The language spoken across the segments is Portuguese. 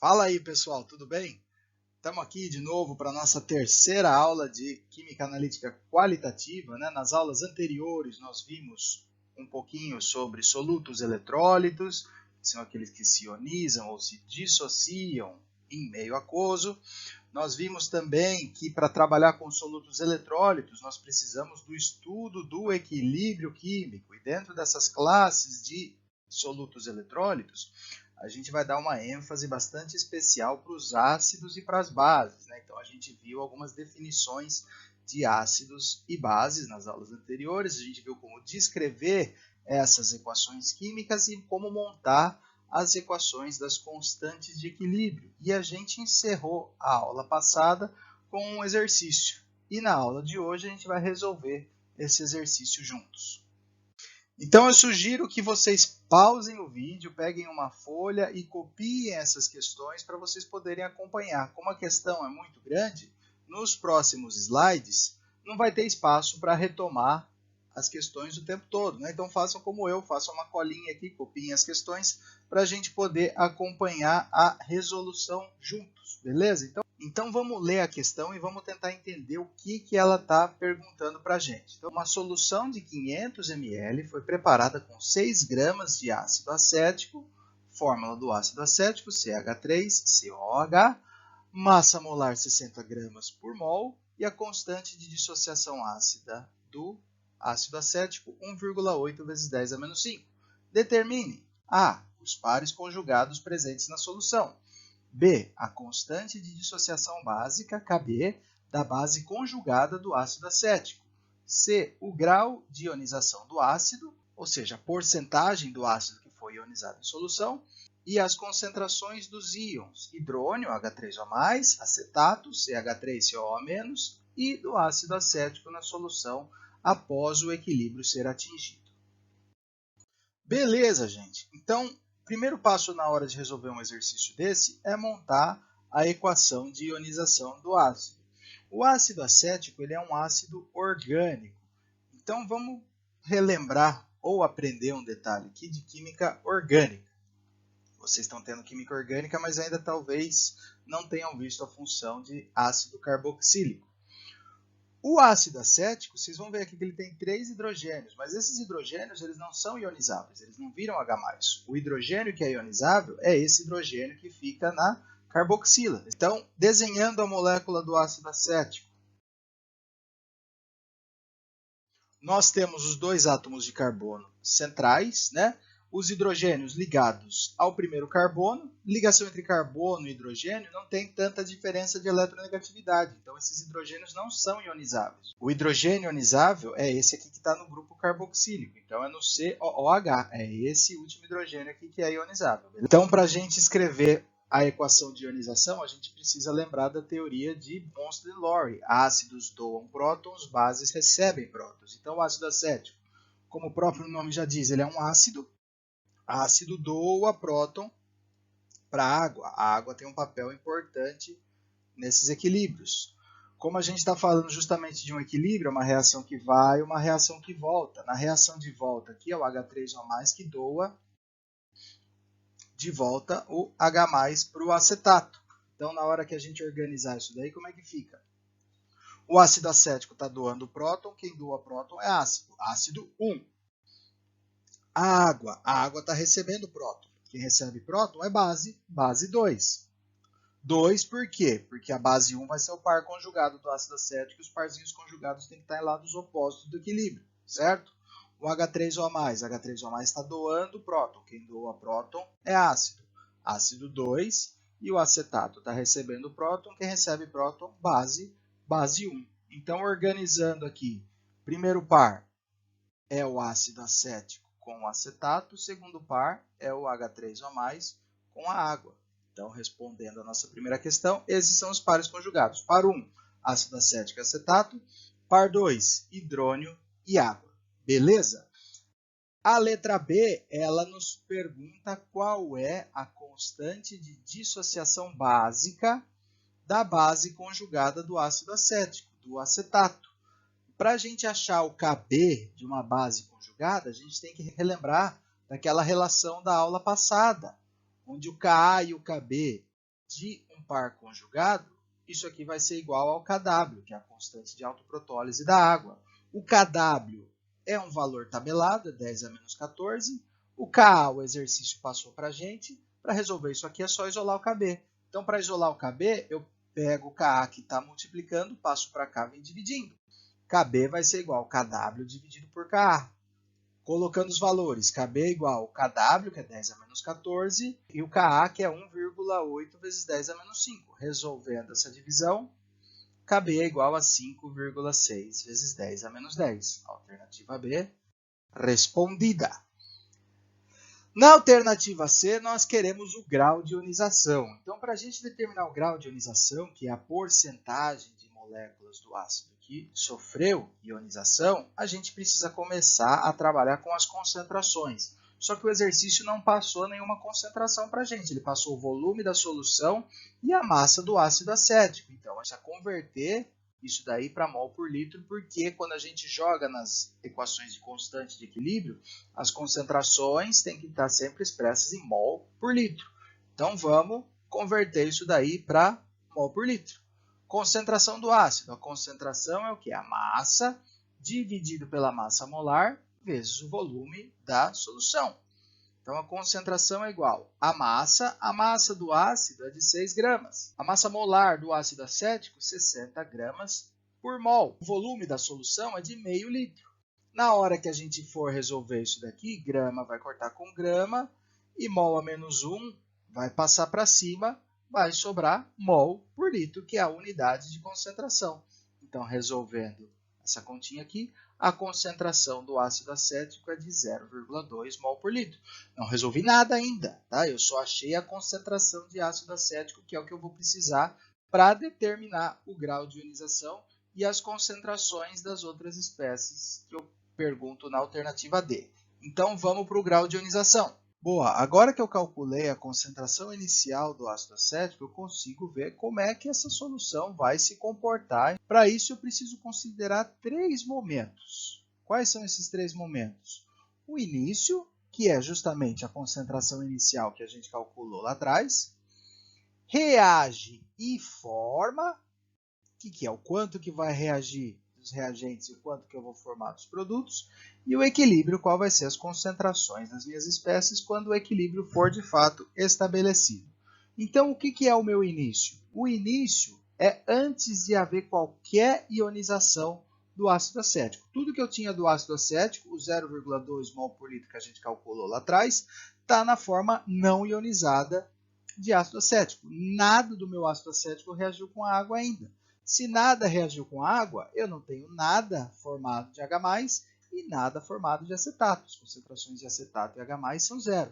Fala aí, pessoal, tudo bem? Estamos aqui de novo para a nossa terceira aula de Química Analítica Qualitativa, né? Nas aulas anteriores, nós vimos um pouquinho sobre solutos eletrólitos, que são aqueles que se ionizam ou se dissociam em meio aquoso. Nós vimos também que para trabalhar com solutos eletrólitos, nós precisamos do estudo do equilíbrio químico. E dentro dessas classes de solutos eletrólitos, a gente vai dar uma ênfase bastante especial para os ácidos e para as bases, né? Então, a gente viu algumas definições de ácidos e bases nas aulas anteriores. A gente viu como descrever essas equações químicas e como montar as equações das constantes de equilíbrio. E a gente encerrou a aula passada com um exercício. E na aula de hoje a gente vai resolver esse exercício juntos. Então eu sugiro que vocês pausem o vídeo, peguem uma folha e copiem essas questões para vocês poderem acompanhar. Como a questão é muito grande, nos próximos slides não vai ter espaço para retomar as questões o tempo todo, né? Então façam como eu, façam uma colinha aqui, copiem as questões para a gente poder acompanhar a resolução juntos, beleza? Então vamos ler a questão e vamos tentar entender o que ela está perguntando para a gente. Então, uma solução de 500 ml foi preparada com 6 gramas de ácido acético, fórmula do ácido acético, CH3COOH, massa molar 60 gramas por mol e a constante de dissociação ácida do ácido acético 1,8 vezes 10 a menos 5. Determine A. Os pares conjugados presentes na solução. B. A constante de dissociação básica, Kb, da base conjugada do ácido acético. C. O grau de ionização do ácido, ou seja, a porcentagem do ácido que foi ionizado em solução. E as concentrações dos íons hidrônio, H3O+, acetato, CH3COO-, e do ácido acético na solução após o equilíbrio ser atingido. Beleza, gente. Então, o primeiro passo na hora de resolver um exercício desse é montar a equação de ionização do ácido. O ácido acético ele é um ácido orgânico. Então, vamos relembrar ou aprender um detalhe aqui de química orgânica. Vocês estão tendo química orgânica, mas ainda talvez não tenham visto a função de ácido carboxílico. O ácido acético, vocês vão ver aqui que ele tem 3 hidrogênios, mas esses hidrogênios eles não são ionizáveis, eles não viram H+. O hidrogênio que é ionizável é esse hidrogênio que fica na carboxila. Então, desenhando a molécula do ácido acético, nós temos os 2 átomos de carbono centrais, né? Os hidrogênios ligados ao primeiro carbono. Ligação entre carbono e hidrogênio não tem tanta diferença de eletronegatividade. Então, esses hidrogênios não são ionizáveis. O hidrogênio ionizável é esse aqui que está no grupo carboxílico. Então, é no COOH. É esse último hidrogênio aqui que é ionizável. Então, para a gente escrever a equação de ionização, a gente precisa lembrar da teoria de Bronsted-Lowry. Ácidos doam prótons, bases recebem prótons. Então, o ácido acético, como o próprio nome já diz, ele é um ácido. Ácido doa próton para a água. A água tem um papel importante nesses equilíbrios. Como a gente está falando justamente de um equilíbrio, uma reação que vai e uma reação que volta. Na reação de volta aqui é o H3O+, que doa de volta o H+, para o acetato. Então, na hora que a gente organizar isso daí, como é que fica? O ácido acético está doando próton, quem doa próton é ácido. Ácido 1. A água está recebendo próton. Quem recebe próton é base 2. 2 por quê? Porque a base 1 vai ser o par conjugado do ácido acético e os parzinhos conjugados têm que estar em lados opostos do equilíbrio, certo? O H3O+, está doando próton. Quem doa próton é ácido. Ácido 2 e o acetato está recebendo próton. Quem recebe próton, base 1. Então, organizando aqui, primeiro par é o ácido acético com o acetato, o segundo par é o H3O+, com a água. Então, respondendo a nossa primeira questão, esses são os pares conjugados. Par 1, ácido acético e acetato. Par 2, hidrônio e água. Beleza? A letra B, ela nos pergunta qual é a constante de dissociação básica da base conjugada do ácido acético, do acetato. Para a gente achar o Kb de uma base conjugada, a gente tem que relembrar daquela relação da aula passada, onde o Ka e o Kb de um par conjugado, isso aqui vai ser igual ao Kw, que é a constante de autoprotólise da água. O Kw é um valor tabelado, é 10 a menos 14. O Ka, o exercício passou para a gente. Para resolver isso aqui é só isolar o Kb. Então, para isolar o Kb, eu pego o Ka que está multiplicando, passo para cá e venho dividindo. Kb vai ser igual a Kw dividido por Ka. Colocando os valores, Kb é igual ao Kw, que é 10 a menos 14, e o Ka, que é 1,8 vezes 10 a menos 5. Resolvendo essa divisão, Kb é igual a 5,6 vezes 10 a menos 10. Alternativa B, respondida. Na alternativa C, nós queremos o grau de ionização. Então, para a gente determinar o grau de ionização, que é a porcentagem de moléculas do ácido que sofreu ionização, a gente precisa começar a trabalhar com as concentrações. Só que o exercício não passou nenhuma concentração para a gente, ele passou o volume da solução e a massa do ácido acético. Então, a gente vai converter isso daí para mol por litro, porque quando a gente joga nas equações de constante de equilíbrio, as concentrações têm que estar sempre expressas em mol por litro. Então, vamos converter isso daí para mol por litro. Concentração do ácido. A concentração é o que? A massa dividido pela massa molar vezes o volume da solução. Então, a concentração é igual à massa. A massa do ácido é de 6 gramas. A massa molar do ácido acético, 60 gramas por mol. O volume da solução é de meio litro. Na hora que a gente for resolver isso daqui, grama vai cortar com grama e mol a menos 1 vai passar para cima, vai sobrar mol por litro, que é a unidade de concentração. Então, resolvendo essa continha aqui, a concentração do ácido acético é de 0,2 mol por litro. Não resolvi nada ainda, tá? Eu só achei a concentração de ácido acético, que é o que eu vou precisar para determinar o grau de ionização e as concentrações das outras espécies que eu pergunto na alternativa D. Então, vamos para o grau de ionização. Boa, agora que eu calculei a concentração inicial do ácido acético, eu consigo ver como é que essa solução vai se comportar. Para isso, eu preciso considerar 3 momentos. Quais são esses 3 momentos? O início, que é justamente a concentração inicial que a gente calculou lá atrás. Reage e forma, que é o quanto que vai reagir dos reagentes e o quanto que eu vou formar dos produtos, e o equilíbrio, qual vai ser as concentrações das minhas espécies quando o equilíbrio for de fato estabelecido. Então, o que é o meu início? O início é antes de haver qualquer ionização do ácido acético. Tudo que eu tinha do ácido acético, o 0,2 mol por litro que a gente calculou lá atrás, está na forma não ionizada de ácido acético. Nada do meu ácido acético reagiu com a água ainda. Se nada reagiu com água, eu não tenho nada formado de H+, e nada formado de acetato. As concentrações de acetato e H+ são 0.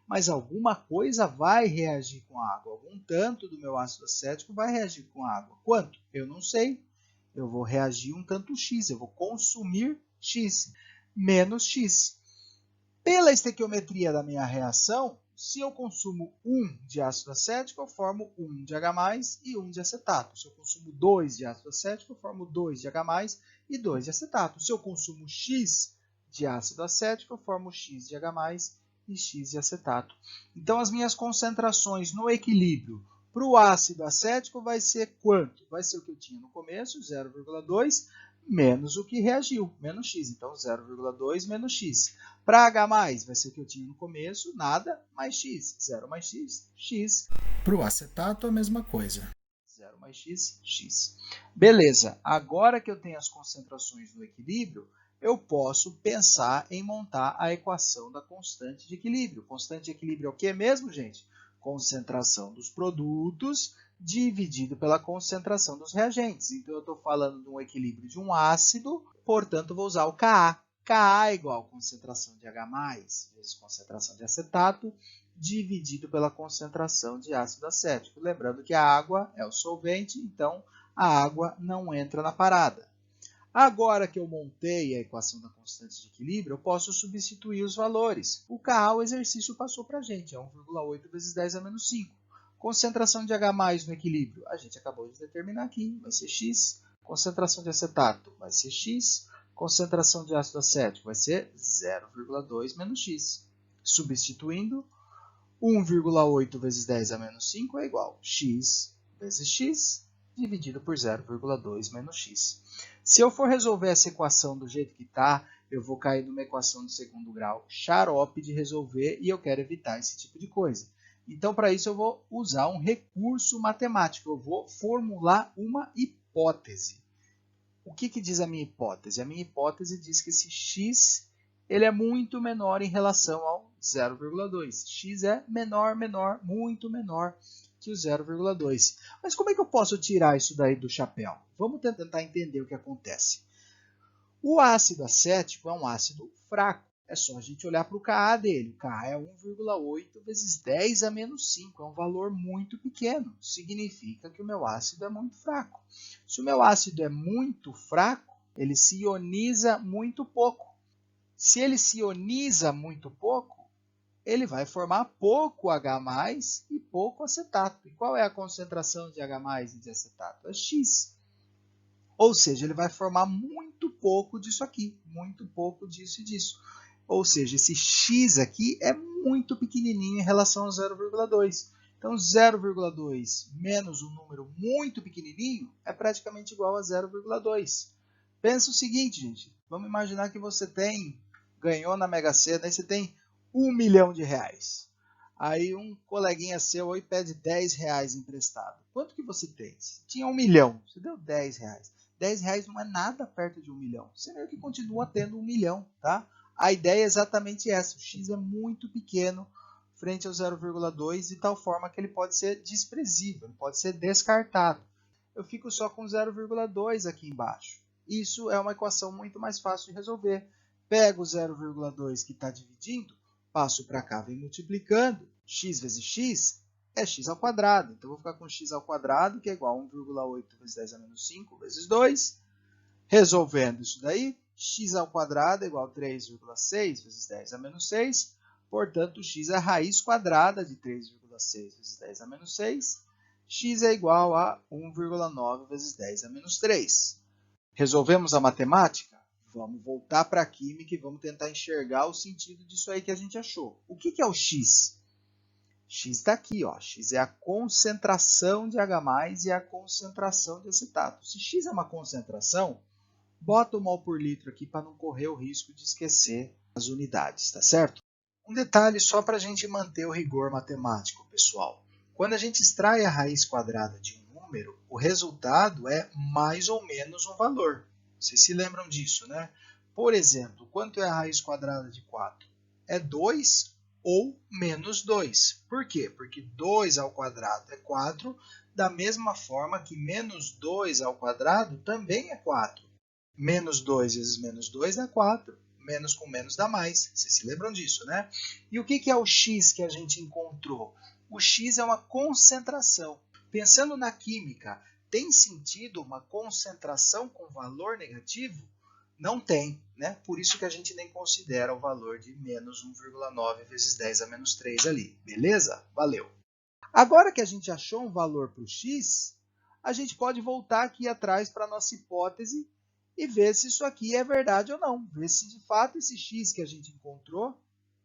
Mas alguma coisa vai reagir com a água. Algum tanto do meu ácido acético vai reagir com a água. Quanto? Eu não sei. Eu vou reagir um tanto X. Eu vou consumir X menos X. Pela estequiometria da minha reação, se eu consumo 1 de ácido acético, eu formo 1 de H+, e 1 de acetato. Se eu consumo 2 de ácido acético, eu formo 2 de H+, e 2 de acetato. Se eu consumo X de ácido acético, eu formo X de H+, e X de acetato. Então, as minhas concentrações no equilíbrio para o ácido acético vai ser quanto? Vai ser o que eu tinha no começo, 0,2, menos o que reagiu, menos X. Então, 0,2 menos X. Para H+, vai ser o que eu tinha no começo, nada, mais X. 0 mais X, X. Para o acetato, a mesma coisa. 0 mais X, X. Beleza, agora que eu tenho as concentrações no equilíbrio, eu posso pensar em montar a equação da constante de equilíbrio. Constante de equilíbrio é o que mesmo, gente? Concentração dos produtos dividido pela concentração dos reagentes. Então, eu estou falando de um equilíbrio de um ácido, portanto, vou usar o Ka. Ka é igual a concentração de H+, vezes concentração de acetato, dividido pela concentração de ácido acético. Lembrando que a água é o solvente, então a água não entra na parada. Agora que eu montei a equação da constante de equilíbrio, eu posso substituir os valores. O Ka, o exercício passou para a gente, é 1,8 vezes 10 a menos 5. Concentração de H+ no equilíbrio, a gente acabou de determinar aqui, vai ser X. Concentração de acetato vai ser X. Concentração de ácido acético vai ser 0,2 menos X. Substituindo, 1,8 vezes 10 a menos 5 é igual a x vezes x dividido por 0,2 menos x. Se eu for resolver essa equação do jeito que está, eu vou cair numa equação de segundo grau xarope de resolver e eu quero evitar esse tipo de coisa. Então, para isso, eu vou usar um recurso matemático. Eu vou formular uma hipótese. O que diz a minha hipótese? A minha hipótese diz que esse x ele é muito menor em relação ao 0,2. X é menor, muito menor que o 0,2. Mas como é que eu posso tirar isso daí do chapéu? Vamos tentar entender o que acontece. O ácido acético é um ácido fraco. É só a gente olhar para o Ka dele. O Ka é 1,8 vezes 10 a menos 5. É um valor muito pequeno. Significa que o meu ácido é muito fraco. Se o meu ácido é muito fraco, ele se ioniza muito pouco. Se ele se ioniza muito pouco, ele vai formar pouco H+, e pouco acetato. E qual é a concentração de H+, e de acetato? É X. Ou seja, ele vai formar muito pouco disso aqui, muito pouco disso e disso. Ou seja, esse x aqui é muito pequenininho em relação ao 0,2. Então, 0,2 menos um número muito pequenininho é praticamente igual a 0,2. Pensa o seguinte, gente. Vamos imaginar que você ganhou na Mega Sena, aí você tem R$1 milhão. Aí um coleguinha seu aí pede R$10 emprestado. Quanto que você tem? Você tinha 1 milhão, você deu R$10. R$10 não é nada perto de 1 milhão. Você meio que continua tendo 1 milhão, tá? A ideia é exatamente essa. O x é muito pequeno frente ao 0,2 de tal forma que ele pode ser desprezível, ele pode ser descartado. Eu fico só com 0,2 aqui embaixo. Isso é uma equação muito mais fácil de resolver. Pego o 0,2 que está dividindo, passo para cá, vem multiplicando. X vezes x é x ao quadrado. Então, eu vou ficar com x ao quadrado, que é igual a 1,8 vezes 10 a menos 5 vezes 2. Resolvendo isso daí, x ao quadrado é igual a 3,6 vezes 10 a menos 6. Portanto, x é a raiz quadrada de 3,6 vezes 10 a menos 6. X é igual a 1,9 vezes 10 a menos 3. Resolvemos a matemática? Vamos voltar para a química e vamos tentar enxergar o sentido disso aí que a gente achou. O que é o x? X está aqui, ó. X é a concentração de H+, e a concentração de acetato. Se X é uma concentração, bota o mol por litro aqui para não correr o risco de esquecer as unidades, tá certo? Um detalhe só para a gente manter o rigor matemático, pessoal. Quando a gente extrai a raiz quadrada de um número, o resultado é mais ou menos um valor. Vocês se lembram disso, né? Por exemplo, quanto é a raiz quadrada de 4? É 2 ou menos 2. Por quê? Porque 2 ao quadrado é 4, da mesma forma que menos 2 ao quadrado também é 4. Menos 2 vezes menos 2 dá 4. Menos com menos dá mais. Vocês se lembram disso, né? E o que é o x que a gente encontrou? O x é uma concentração. Pensando na química, tem sentido uma concentração com valor negativo? Não tem, né? Por isso que a gente nem considera o valor de menos 1,9 vezes 10 a menos 3 ali. Beleza? Valeu! Agora que a gente achou um valor para o x, a gente pode voltar aqui atrás para a nossa hipótese e ver se isso aqui é verdade ou não. Ver se de fato esse x que a gente encontrou,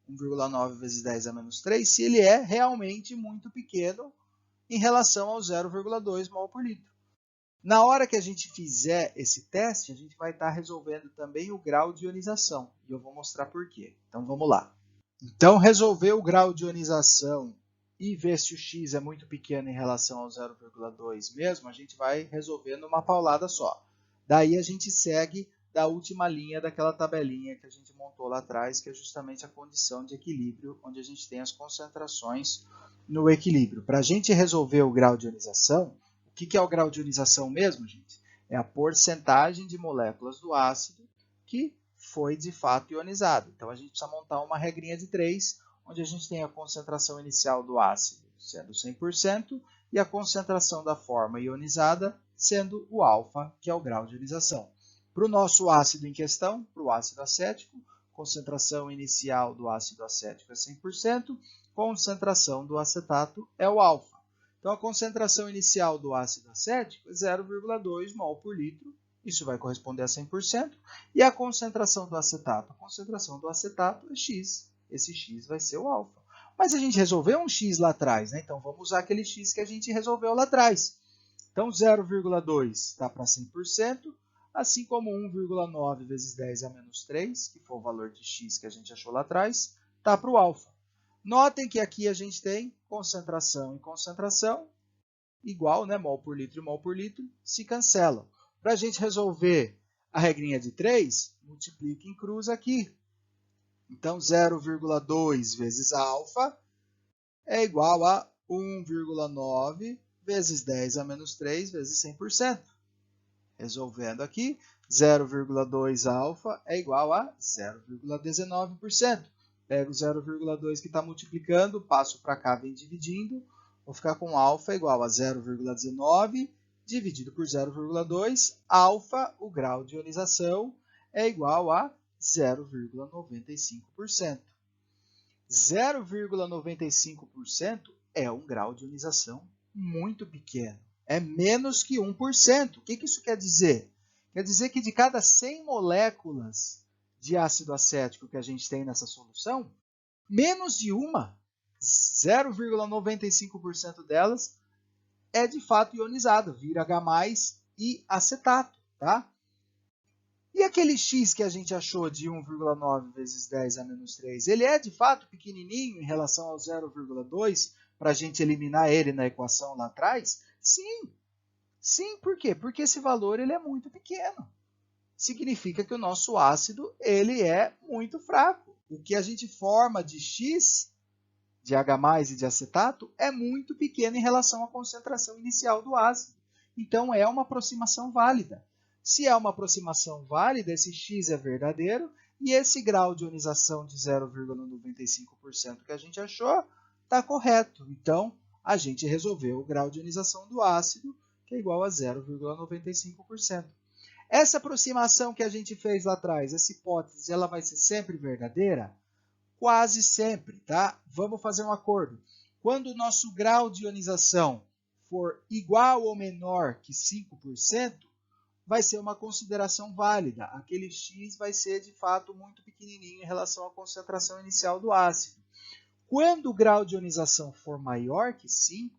1,9 vezes 10 a menos 3, se ele é realmente muito pequeno em relação ao 0,2 mol por litro. Na hora que a gente fizer esse teste, a gente vai estar resolvendo também o grau de ionização. E eu vou mostrar por quê. Então, vamos lá. Então, resolver o grau de ionização e ver se o x é muito pequeno em relação ao 0,2 mesmo, a gente vai resolver numa paulada só. Daí, a gente segue da última linha daquela tabelinha que a gente montou lá atrás, que é justamente a condição de equilíbrio, onde a gente tem as concentrações no equilíbrio. Para a gente resolver o grau de ionização, o que é o grau de ionização mesmo, gente? É a porcentagem de moléculas do ácido que foi de fato ionizado. Então, a gente precisa montar uma regrinha de 3, onde a gente tem a concentração inicial do ácido sendo 100% e a concentração da forma ionizada sendo o alfa, que é o grau de ionização. Para o nosso ácido em questão, para o ácido acético, concentração inicial do ácido acético é 100%, concentração do acetato é o alfa. Então, a concentração inicial do ácido acético é 0,2 mol por litro, isso vai corresponder a 100%, e a concentração do acetato? A concentração do acetato é x, esse x vai ser o alfa. Mas a gente resolveu um x lá atrás, né? Então vamos usar aquele x que a gente resolveu lá atrás. Então 0,2 está para 100%, assim como 1,9 vezes 10 a menos 3, que foi o valor de x que a gente achou lá atrás, está para o alfa. Notem que aqui a gente tem concentração e concentração, igual, né? Mol por litro e mol por litro, se cancelam. Para a gente resolver a regrinha de 3, multiplica em cruz aqui. Então, 0,2 vezes alfa é igual a 1,9 vezes 10 a menos 3 vezes 100%. Resolvendo aqui, 0,2 alfa é igual a 0,19%. Pego o 0,2 que está multiplicando, passo para cá, vem dividindo. Vou ficar com alfa igual a 0,19 dividido por 0,2. Alfa, o grau de ionização, é igual a 0,95%. 0,95% é um grau de ionização muito pequeno. É menos que 1%. O que isso quer dizer? Quer dizer que de cada 100 moléculas de ácido acético que a gente tem nessa solução, menos de uma, 0,95% delas, é de fato ionizado, vira H+, e acetato, tá? E aquele x que a gente achou de 1,9 vezes 10 a menos 3, ele é de fato pequenininho em relação ao 0,2 para a gente eliminar ele na equação lá atrás? Sim. Sim, por quê? Porque esse valor ele é muito pequeno. Significa que o nosso ácido ele é muito fraco. O que a gente forma de x, de H+ e de acetato, é muito pequeno em relação à concentração inicial do ácido. Então, é uma aproximação válida. Se é uma aproximação válida, esse x é verdadeiro e esse grau de ionização de 0,95% que a gente achou está correto. Então, a gente resolveu o grau de ionização do ácido, que é igual a 0,95%. Essa aproximação que a gente fez lá atrás, essa hipótese, ela vai ser sempre verdadeira? Quase sempre, tá? Vamos fazer um acordo. Quando o nosso grau de ionização for igual ou menor que 5%, vai ser uma consideração válida. Aquele x vai ser, de fato, muito pequenininho em relação à concentração inicial do ácido. Quando o grau de ionização for maior que 5,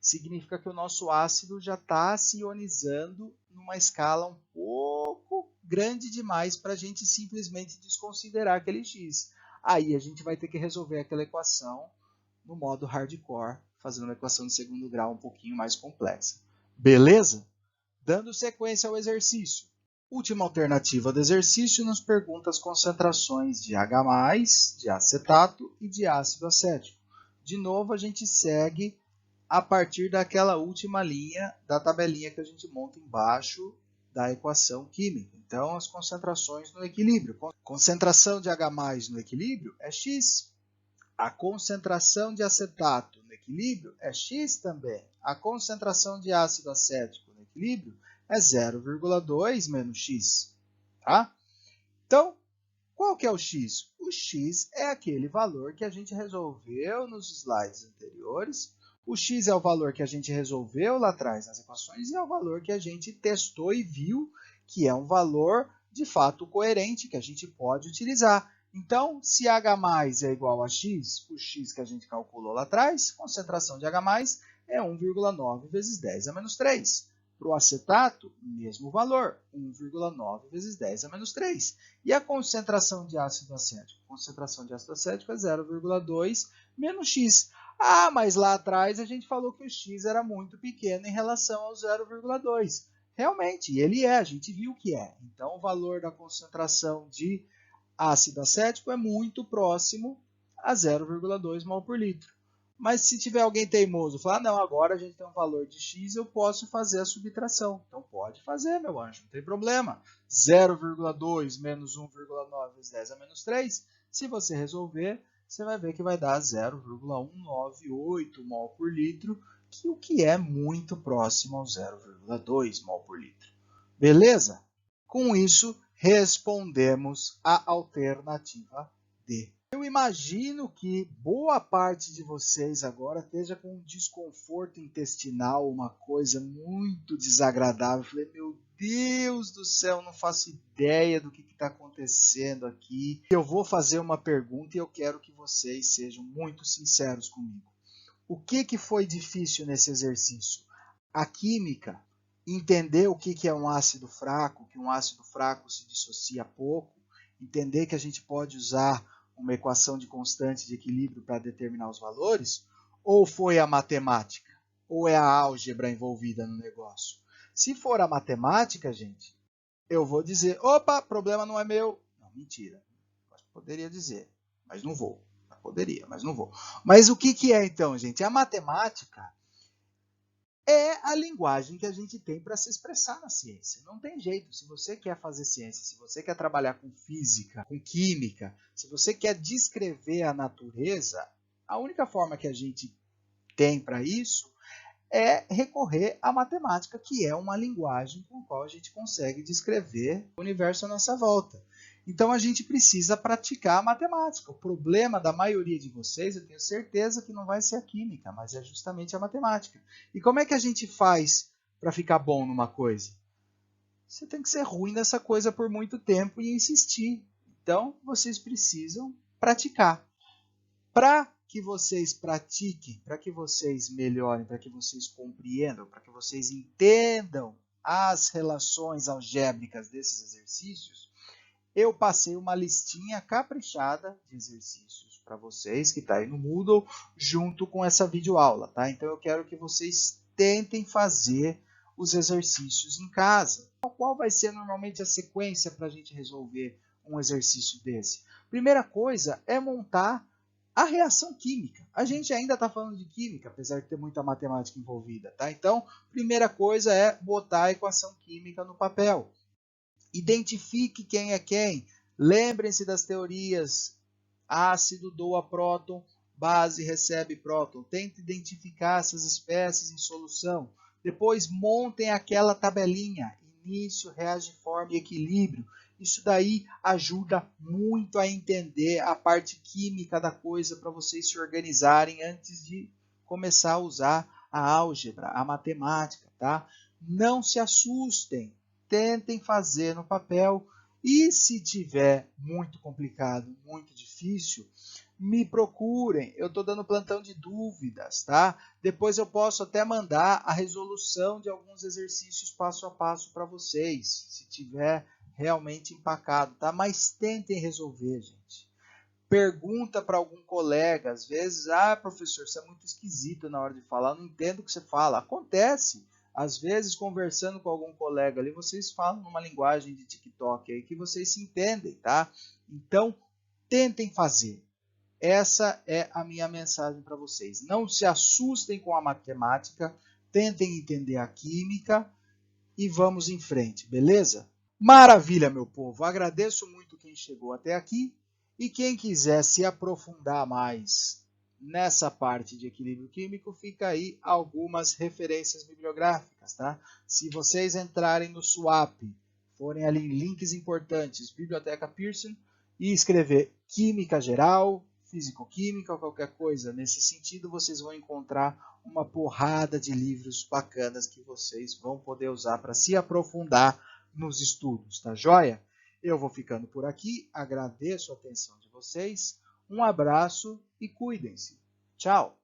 significa que o nosso ácido já está se ionizando numa escala um pouco grande demais para a gente simplesmente desconsiderar aquele x. Aí a gente vai ter que resolver aquela equação no modo hardcore, fazendo uma equação de segundo grau um pouquinho mais complexa. Beleza? Dando sequência ao exercício. Última alternativa do exercício nos pergunta as concentrações de H+, de acetato e de ácido acético. De novo, a gente segue a partir daquela última linha da tabelinha que a gente monta embaixo da equação química. Então, as concentrações no equilíbrio. Concentração de H+ no equilíbrio é X. A concentração de acetato no equilíbrio é X também. A concentração de ácido acético no equilíbrio é 0,2 menos X. Tá? Então, qual que é o X? O X é aquele valor que a gente resolveu nos slides anteriores. O x é o valor que a gente resolveu lá atrás nas equações e é o valor que a gente testou e viu que é um valor de fato coerente que a gente pode utilizar. Então, se H+ é igual a x, o x que a gente calculou lá atrás, concentração de H+ é 1,9 vezes 10 a menos 3. Para o acetato, mesmo valor, 1,9 vezes 10 a menos 3. E a concentração de ácido acético? A concentração de ácido acético é 0,2 menos x. Ah, mas lá atrás a gente falou que o x era muito pequeno em relação ao 0,2. Realmente, ele é, a gente viu que é. Então, o valor da concentração de ácido acético é muito próximo a 0,2 mol por litro. Mas se tiver alguém teimoso, falar, não, agora a gente tem um valor de x, eu posso fazer a subtração. Então, pode fazer, meu anjo, não tem problema. 0,2 menos 1,9 vezes 10 a menos 3, se você resolver, você vai ver que vai dar 0,198 mol por litro, o que é muito próximo ao 0,2 mol por litro. Beleza? Com isso, respondemos a alternativa D. Eu imagino que boa parte de vocês agora esteja com um desconforto intestinal, uma coisa muito desagradável. Eu falei, meu Deus do céu, não faço ideia do que está acontecendo aqui. Eu vou fazer uma pergunta e eu quero que vocês sejam muito sinceros comigo. O que foi difícil nesse exercício? A química, entender o que é um ácido fraco, que um ácido fraco se dissocia pouco, entender que a gente pode usar uma equação de constante de equilíbrio para determinar os valores, ou foi a matemática? Ou é a álgebra envolvida no negócio? Se for a matemática, gente, eu vou dizer, opa, problema não é meu. Não, mentira. Poderia dizer, mas não vou. Poderia, mas não vou. Mas o que é então, gente? A matemática é a linguagem que a gente tem para se expressar na ciência. Não tem jeito. Se você quer fazer ciência, se você quer trabalhar com física, com química, se você quer descrever a natureza, a única forma que a gente tem para isso é recorrer à matemática, que é uma linguagem com a qual a gente consegue descrever o universo à nossa volta. Então a gente precisa praticar a matemática. O problema da maioria de vocês, eu tenho certeza que não vai ser a química, mas é justamente a matemática. E como é que a gente faz para ficar bom numa coisa? Você tem que ser ruim nessa coisa por muito tempo e insistir. Então vocês precisam praticar. Para que vocês pratiquem, para que vocês melhorem, para que vocês compreendam, para que vocês entendam as relações algébricas desses exercícios, eu passei uma listinha caprichada de exercícios para vocês, que está aí no Moodle, junto com essa videoaula, tá? Então eu quero que vocês tentem fazer os exercícios em casa. Qual vai ser normalmente a sequência para a gente resolver um exercício desse? Primeira coisa é montar a reação química. A gente ainda está falando de química, apesar de ter muita matemática envolvida, tá? Então, primeira coisa é botar a equação química no papel. Identifique quem é quem. Lembrem-se das teorias. Ácido doa próton, base recebe próton. Tente identificar essas espécies em solução. Depois montem aquela tabelinha. Início, reagiforme e equilíbrio. Isso daí ajuda muito a entender a parte química da coisa para vocês se organizarem antes de começar a usar a álgebra, a matemática, tá? Não se assustem. Tentem fazer no papel e se tiver muito complicado, muito difícil, me procurem. Eu estou dando plantão de dúvidas, tá? Depois eu posso até mandar a resolução de alguns exercícios passo a passo para vocês, se tiver realmente empacado, tá? Mas tentem resolver, gente. Pergunta para algum colega, às vezes, professor, você é muito esquisito na hora de falar, eu não entendo o que você fala. Acontece. Às vezes, conversando com algum colega ali, vocês falam numa linguagem de TikTok aí que vocês se entendem, tá? Então, tentem fazer. Essa é a minha mensagem para vocês. Não se assustem com a matemática, tentem entender a química e vamos em frente, beleza? Maravilha, meu povo. Agradeço muito quem chegou até aqui e quem quiser se aprofundar mais nessa parte de equilíbrio químico, fica aí algumas referências bibliográficas, tá? Se vocês entrarem no Swap, forem ali em links importantes, Biblioteca Pearson, e escrever Química Geral, Físico-Química ou qualquer coisa nesse sentido, vocês vão encontrar uma porrada de livros bacanas que vocês vão poder usar para se aprofundar nos estudos, tá joia? Eu vou ficando por aqui, agradeço a atenção de vocês, um abraço e cuidem-se. Tchau!